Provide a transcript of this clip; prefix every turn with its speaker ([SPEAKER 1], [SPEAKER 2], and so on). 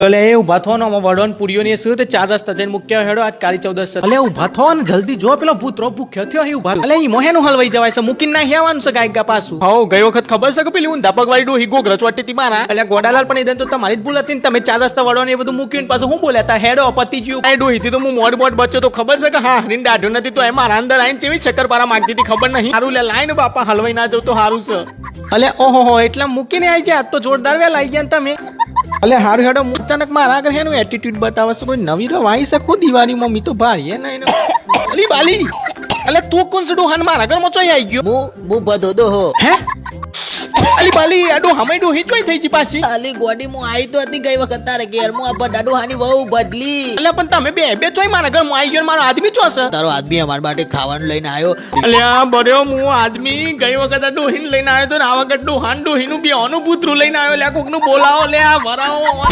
[SPEAKER 1] એટલે એ ઉભા થવાનો વડોન પુરીઓની શું તે ચાર રસ્તા જઈને મુક્યા હેડો આજ કાળી ચૌદશ એટલે ઉભા થવાનો જલ્દી જો પેલો ભૂતરો ભૂખ્યો થયો હે ઉભા એટલે ઈ મોહેનું હલવાઈ જવાય છે મૂકીને ના હેવાનું છે ગાયકા પાછું હાઉ ગઈ વખત ખબર છે કે પેલી ઊંધા પગવાળી ડોહી ગોગરચ વાટી મારા એટલે ગોડાલાલ પણ ઇદન તો તમારી જ ભૂલ હતી ને તમે ચાર રસ્તા વડોને એ બધું મૂક્યું ને પાછું હું બોલ્યા તા હેડો પતિજીવ આ ડોહી થી તો હું મોડ બચ્ચો તો ખબર છે કે હા હરીન દાઢો નથી તો એ મારા અંદર આઈને ચેવી શક્કરપારા માંગતી હતી ખબર નહીં હારું લે લાઈન બાપા હલવાઈ ના જવું તો હારું છે એટલે ઓહો એટલે મૂકીને આવી જાય આજ તો જોરદાર વેલ આવી ગયા ને તમે અલે હારું હેડો અચાનક મારા આગળ હેનું એટીટ્યુડ બતાવે છે કોઈ નવી રવાઈ છે ખુદ દિવાળીમાં મી તો ભાઈ હે નહીં અલી બાલી અલે તું કોણ છે ડોહાન મારા ઘરમાં ચોઈ આવી ગયો
[SPEAKER 2] મુ બધો દો હો
[SPEAKER 1] હે અલી બાલી આડો હમે ડોહી ચોઈ થઈ જી પાછી
[SPEAKER 2] અલી ગોડી મુ આઈ તો હતી ગઈ વખત તારે ઘેર મુ આ બડાડો હાની બહુ બદલી
[SPEAKER 1] અલે પણ તમે બે ચોઈ મારા ઘરમાં આવી ગયો મારો આદમી ચો છે
[SPEAKER 2] તારો આદમી અમાર માટે ખાવાનું લઈને આવ્યો
[SPEAKER 1] અલે આ બડ્યો હું આદમી ગઈ વખત આ ડોહીને લઈને આવ્યો તો આ વખત ડોહાન ડોહીનું બેવાનું પુત્રું લઈને આવ્યો લે કોકનું બોલાવો લે આ વરાવો